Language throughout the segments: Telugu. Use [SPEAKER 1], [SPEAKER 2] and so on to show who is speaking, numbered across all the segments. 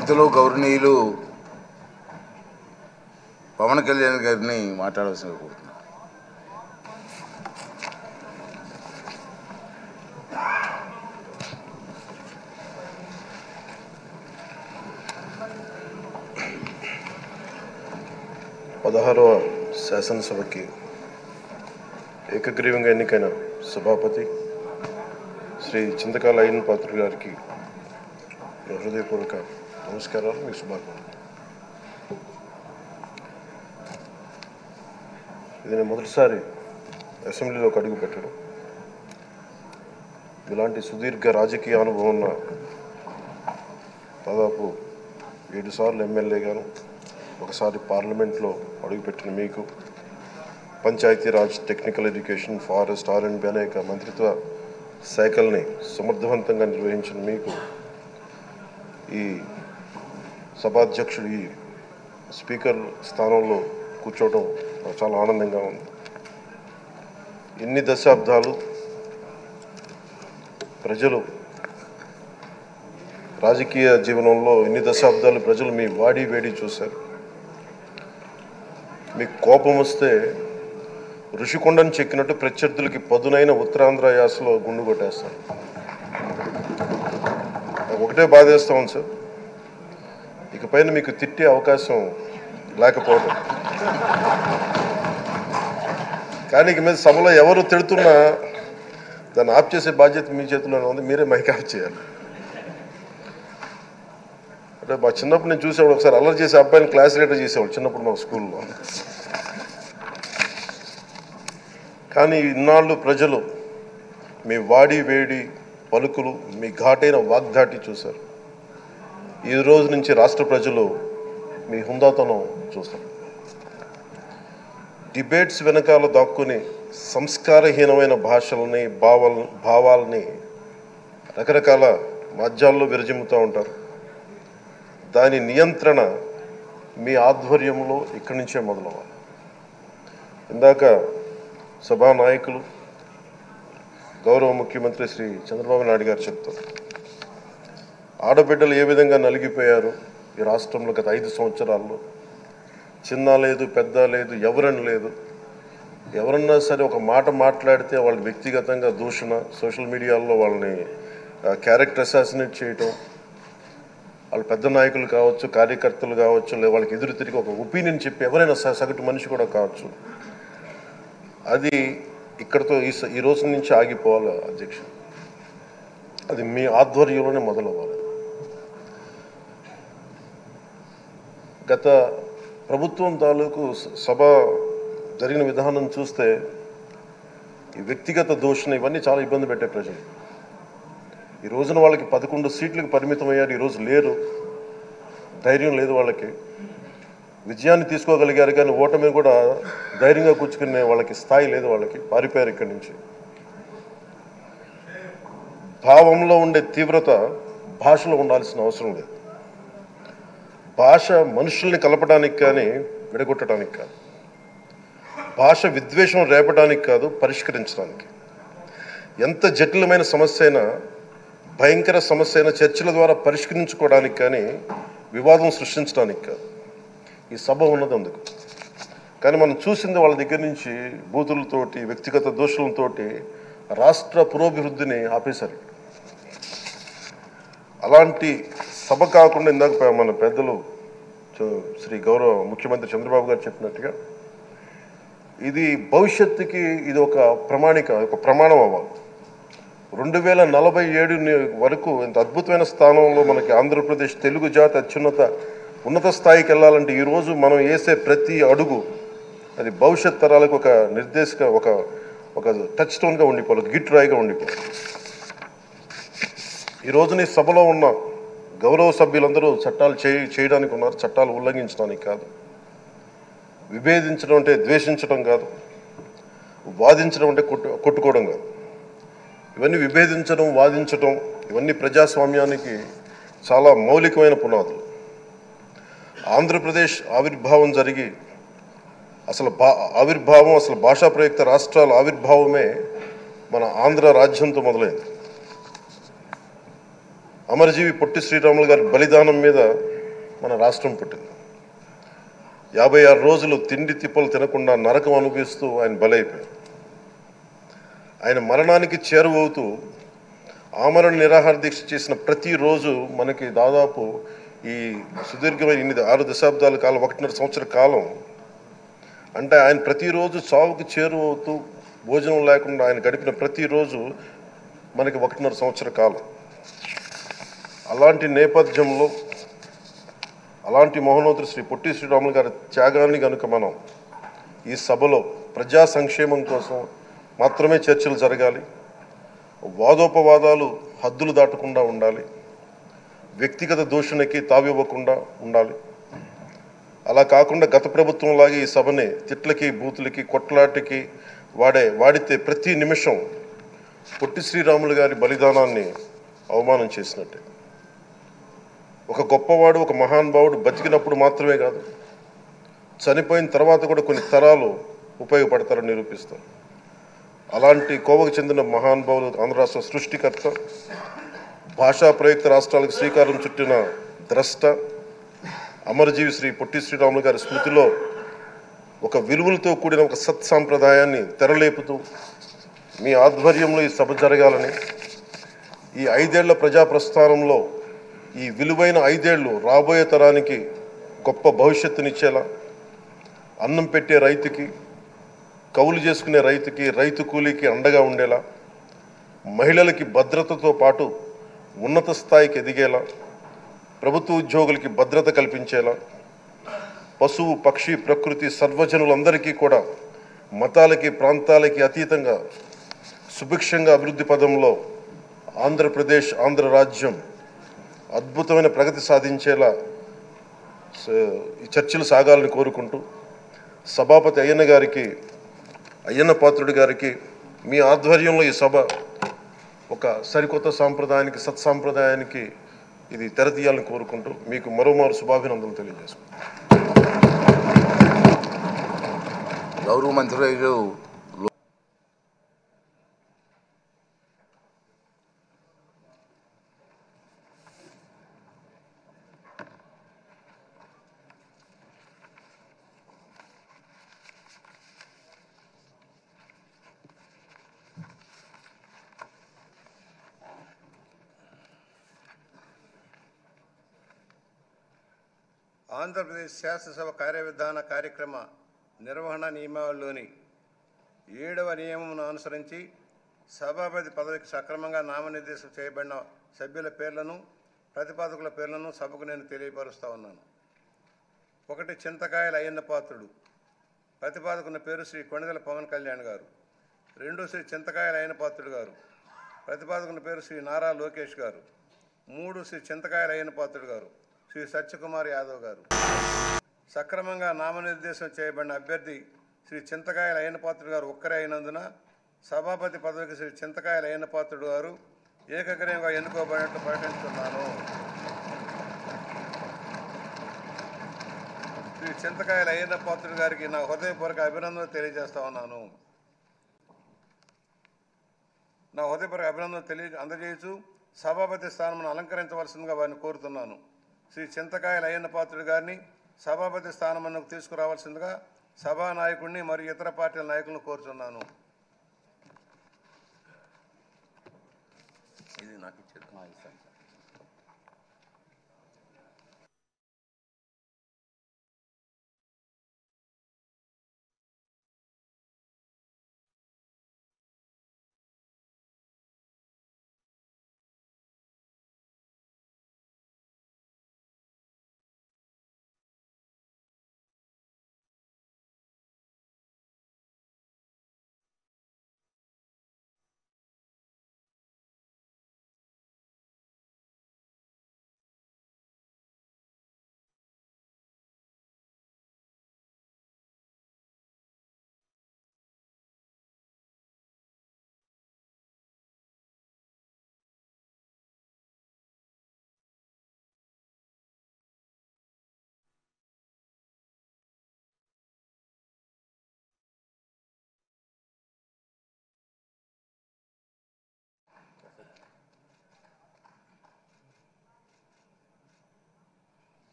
[SPEAKER 1] పెద్దలు గౌరవనీయులు పవన్ కళ్యాణ్ గారిని మాట్లాడవలసిందిగా కోరుతున్నాను.
[SPEAKER 2] పదహారవ శాసనసభకి ఏకగ్రీవంగా ఎన్నికైన సభాపతి శ్రీ చింతకాల అయ్యన్ పాత్రుడు గారికి హృదయపూర్వక నమస్కారాలు, మీకు శుభాకాంక్షలు. ఇది నేను మొదటిసారి అసెంబ్లీలోకి అడుగు పెట్టడం. ఇలాంటి సుదీర్ఘ రాజకీయ అనుభవం ఉన్న దాదాపు 7 సార్లు ఎమ్మెల్యేగాను, ఒకసారి పార్లమెంట్లో అడుగుపెట్టిన మీకు, Panchayati Raj, technical education, forest, R&B అనేక మంత్రిత్వ శాఖల్ని సమర్థవంతంగా నిర్వహించిన మీకు ఈ సభాధ్యక్షుడు, ఈ స్పీకర్ స్థానంలో కూర్చోవడం నాకు చాలా ఆనందంగా ఉంది. ఇన్ని దశాబ్దాలు ప్రజలు రాజకీయ జీవనంలో ఇన్ని దశాబ్దాలు ప్రజలు మీ వాడి వేడి చూశారు. మీకు కోపం వస్తే ఋషికొండను చెక్కినట్టు ప్రత్యర్థులకి పదునైన ఉత్తరాంధ్ర యాసలో గుండు కొట్టేస్తారు. ఒకటే బాధేస్తాం సార్, ఇకపైన మీకు తిట్టే అవకాశం లేకపోవడం. కానీ ఇక మీద సభలో ఎవరు తిడుతున్నా దాన్ని ఆఫ్ చేసే బాధ్యత మీ చేతిలోనే ఉంది. మీరే మైక్ ఆఫ్ చేయాలి. అంటే మా చిన్నప్పుడు నేను చూసేవాడు, ఒకసారి అల్లరి చేసే అబ్బాయిని క్లాస్ లీడర్ చేసేవాడు చిన్నప్పుడు మా స్కూల్లో. కానీ ఇన్నాళ్ళు ప్రజలు మీ వాడి వేడి పలుకులు, మీ ఘాటైన వాగ్ధాటి చూశారు. ఈ రోజు నుంచి రాష్ట్ర ప్రజలు మీ హుందాతనం చూస్తారు. డిబేట్స్ వెనకాల దాక్కుని సంస్కారహీనమైన భాషలని, భావాలని రకరకాల మాధ్యాల్లో విరజిమ్ముతూ ఉంటారు. దాని నియంత్రణ మీ ఆధ్వర్యంలో ఇక్కడి నుంచే మొదలవ్వాలి. ఇందాక సభానాయకులు, గౌరవ ముఖ్యమంత్రి శ్రీ చంద్రబాబు నాయుడు గారు చెప్తారు, ఆడబిడ్డలు ఏ విధంగా నలిగిపోయారు ఈ రాష్ట్రంలో గత 5 సంవత్సరాల్లో. చిన్న లేదు, పెద్ద లేదు, ఎవరని లేదు. ఎవరన్నా సరే ఒక మాట మాట్లాడితే వాళ్ళని వ్యక్తిగతంగా దూషణ, సోషల్ మీడియాలో వాళ్ళని క్యారెక్టర్ అసాసినేట్ చేయటం, వాళ్ళు పెద్ద నాయకులు కావచ్చు, కార్యకర్తలు కావచ్చు, లేదా వాళ్ళకి ఎదురు తిరిగి ఒక ఒపీనియన్ చెప్పి ఎవరైనా సగటు మనిషి కూడా కావచ్చు, అది ఇక్కడతో ఈ రోజు నుంచి ఆగిపోవాలి అధ్యక్ష. అది మీ ఆధ్వర్యంలోనే మొదలవ్వాలి. గత ప్రభుత్వం తాలూకు సభ జరిగిన విధానం చూస్తే ఈ వ్యక్తిగత దూషణ ఇవన్నీ చాలా ఇబ్బంది పెట్టే ప్రజలు. ఈ రోజున వాళ్ళకి 11 సీట్లకు పరిమితం అయ్యారు, ఈరోజు లేరు, ధైర్యం లేదు వాళ్ళకి. విజయాన్ని తీసుకోగలిగారు కానీ ఓటమిని కూడా ధైర్యంగా కూర్చుకునే వాళ్ళకి స్థాయి లేదు, వాళ్ళకి పారిపోయారు ఇక్కడి నుంచి. భావంలో ఉండే తీవ్రత భాషలో ఉండాల్సిన అవసరం లేదు. భాష మనుషుల్ని కలపడానికి కానీ విడగొట్టడానికి కాదు. భాష విద్వేషం రేపడానికి కాదు, పరిష్కరించడానికి. ఎంత జటిలమైన సమస్య అయినా, భయంకర సమస్య అయినా చర్చల ద్వారా పరిష్కరించుకోవడానికి కానీ వివాదం సృష్టించడానికి కాదు. ఈ సభ ఉన్నది అందుకు. కానీ మనం చూసింది వాళ్ళ దగ్గర నుంచి బూతులతోటి, వ్యక్తిగత దోషులతోటి రాష్ట్ర పురోభివృద్ధిని ఆపేశారు. అలాంటి సభ కాకుండా ఇందాక మన పెద్దలు శ్రీ గౌరవ ముఖ్యమంత్రి చంద్రబాబు గారు చెప్పినట్టుగా ఇది భవిష్యత్తుకి ఇది ఒక ప్రమాణం అవ్వాలి. 2047 వరకు ఇంత అద్భుతమైన స్థానంలో మనకి ఆంధ్రప్రదేశ్ తెలుగు జాతి ఉన్నత స్థాయికి వెళ్ళాలంటే ఈరోజు మనం వేసే ప్రతి అడుగు అది భవిష్యత్ తరాలకు ఒక నిర్దేశక ఒక టచ్ స్టోన్గా ఉండిపోవాలి, ఒక గిట్ రాయిగా ఉండిపోవాలి. ఈ రోజున ఈ సభలో ఉన్న గౌరవ సభ్యులందరూ చట్టాలు చేయడానికి ఉన్నారు, చట్టాలు ఉల్లంఘించడానికి కాదు. విభేదించడం అంటే ద్వేషించడం కాదు, వాదించడం అంటే కొట్టుకోవడం కాదు. ఇవన్నీ విభేదించడం, వాదించడం ఇవన్నీ ప్రజాస్వామ్యానికి చాలా మౌలికమైన పునాదులు. ఆంధ్రప్రదేశ్ ఆవిర్భావం జరిగి అసలు భాషా ప్రయుక్త రాష్ట్రాల ఆవిర్భావమే మన ఆంధ్ర రాజ్యంతో మొదలైంది. అమరజీవి పొట్టి శ్రీరాములు గారి బలిదానం మీద మన రాష్ట్రం పుట్టింది. 56 రోజులు తిండి తిప్పలు తినకుండా నరకం అనుభవిస్తూ ఆయన బలైపోయారు. ఆయన మరణానికి చేరువవుతూ ఆమరణ నిరాహార దీక్ష చేసిన ప్రతిరోజు మనకి దాదాపు ఈ సుదీర్ఘమైన 6 దశాబ్దాల కాలం, 1.5 సంవత్సర కాలం, అంటే ఆయన ప్రతిరోజు చావుకు చేరువవుతూ భోజనం లేకుండా ఆయన గడిపిన ప్రతిరోజు మనకి 1.5 సంవత్సర కాలం. అలాంటి నేపథ్యంలో అలాంటి మహోన్నతుడు శ్రీ పొట్టి శ్రీరాములు గారి త్యాగాన్ని కనుక మనం ఈ సభలో ప్రజా సంక్షేమం కోసం మాత్రమే చర్చలు జరగాలి, వాదోపవాదాలు హద్దులు దాటకుండా ఉండాలి, వ్యక్తిగత దూషణకి తావివ్వకుండా ఉండాలి. అలా కాకుండా గత ప్రభుత్వంలాగే ఈ సభని తిట్లకి, బూతులకి, కొట్లాటకి వాడితే ప్రతి నిమిషం పొట్టి శ్రీరాములు గారి బలిదానాన్ని అవమానం చేసినట్టే. ఒక గొప్పవాడు, ఒక మహానుభావుడు బతికినప్పుడు మాత్రమే కాదు, చనిపోయిన తర్వాత కూడా కొన్ని తరాలు ఉపయోగపడతారని నిరూపిస్తారు. అలాంటి కోవకు చెందిన మహానుభావులు ఆంధ్ర రాష్ట్ర సృష్టికర్త, భాషా ప్రయుక్త రాష్ట్రాలకు శ్రీకారం చుట్టిన ద్రష్ట, అమరజీవి శ్రీ పొట్టి శ్రీరాములు గారి స్మృతిలో ఒక విలువలతో కూడిన ఒక సత్సాంప్రదాయాన్ని తెరలేపుతూ మీ ఆధ్వర్యంలో ఈ సభ జరగాలని, ఈ 5 ఏళ్ల ప్రజా ప్రస్థానంలో ఈ విలువైన 5 ఏళ్ళు రాబోయే తరానికి గొప్ప భవిష్యత్తునిచ్చేలా, అన్నం పెట్టే రైతుకి, కౌలు చేసుకునే రైతుకి, రైతు కూలీకి అండగా ఉండేలా, మహిళలకి భద్రతతో పాటు ఉన్నత స్థాయికి ఎదిగేలా, ప్రభుత్వ ఉద్యోగులకి భద్రత కల్పించేలా, పశువు, పక్షి, ప్రకృతి, సర్వజనులందరికీ కూడా మతాలకి, ప్రాంతాలకి అతీతంగా సుభిక్షంగా అభివృద్ధి పదంలో ఆంధ్రప్రదేశ్, ఆంధ్ర రాజ్యం అద్భుతమైన ప్రగతి సాధించేలా ఈ చర్చలు సాగాలని కోరుకుంటూ, సభాపతి అయ్యన్న పాత్రుడి గారికి మీ ఆధ్వర్యంలో ఈ సభ ఒక సరికొత్త సాంప్రదాయానికి, సత్సాంప్రదాయానికి ఇది తెరతీయాలని కోరుకుంటూ మీకు మరోమారు శుభాభినందనలు తెలియజేసుకుంటాను.
[SPEAKER 1] గౌరవ మంత్రులు
[SPEAKER 3] ఆంధ్రప్రదేశ్ శాసనసభ కార్యవిధాన కార్యక్రమ నిర్వహణ నియమావళిలోని 7వ నియమమును అనుసరించి సభాపతి పదవికి సక్రమంగా నామనిర్దేశం చేయబడిన సభ్యుల పేర్లను, ప్రతిపాదకుల పేర్లను సభకు నేను తెలియపరుస్తా ఉన్నాను. 1 చింతకాయల అయ్యన్న పాత్రుడు. ప్రతిపాదకున్న పేరు శ్రీ కొణిదెల పవన్ కళ్యాణ్ గారు. 2 శ్రీ చింతకాయల అయ్యన్న పాత్రుడు గారు. ప్రతిపాదకున్న పేరు శ్రీ నారా లోకేష్ గారు. 3 శ్రీ చింతకాయల అయ్యన్న పాత్రుడు గారు శ్రీ సత్యకుమార్ యాదవ్ గారు. సక్రమంగా నామనిర్దేశం చేయబడిన అభ్యర్థి శ్రీ చింతకాయల అయ్యన్న పాత్రుడు గారు ఒక్కరే అయినందున సభాపతి పదవికి శ్రీ చింతకాయల అయ్యన్న పాత్రుడు గారు ఏకగ్రీవంగా ఎన్నుకోబడినట్లు ప్రకటిస్తున్నాను. శ్రీ చింతకాయల అయ్యన్న పాత్రుడు గారికి నా హృదయపూర్వక అభినందనలు తెలియజేస్తా ఉన్నాను. నా హృదయపూర్వక అభినందనలు అందజేయచ్చు సభాపతి స్థానమును అలంకరించవలసిందిగా వారిని కోరుతున్నాను. శ్రీ చింతకాయల అయ్యన్న పాత్రుడు గారిని సభాపతి స్థానమునకు తీసుకురావాల్సిందిగా సభానాయకుడిని మరియు ఇతర పార్టీల నాయకులను కోరుతున్నాను. ఇది నాకు ఇచ్చేది.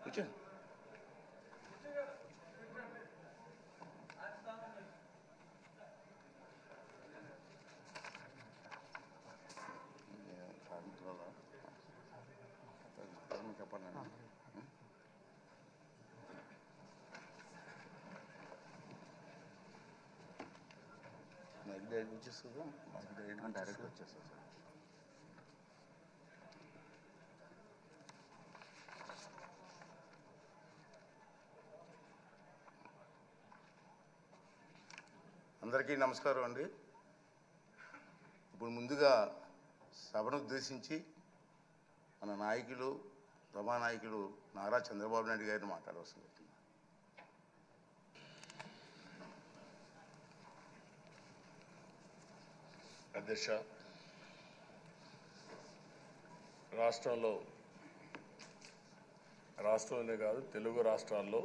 [SPEAKER 1] కూర్చోండి. చెప్పండి. డైరెక్ట్ వచ్చేస్తుందా? డైరెక్ట్ వచ్చేస్తుంది సార్. అందరికీ నమస్కారం అండి. ఇప్పుడు ముందుగా సభను ఉద్దేశించి మన నాయకులు సభానాయకులు నారా చంద్రబాబు నాయుడు గారిని మాట్లాడవలసింది.
[SPEAKER 4] అధ్యక్ష, రాష్ట్రంలోనే కాదు తెలుగు రాష్ట్రాల్లో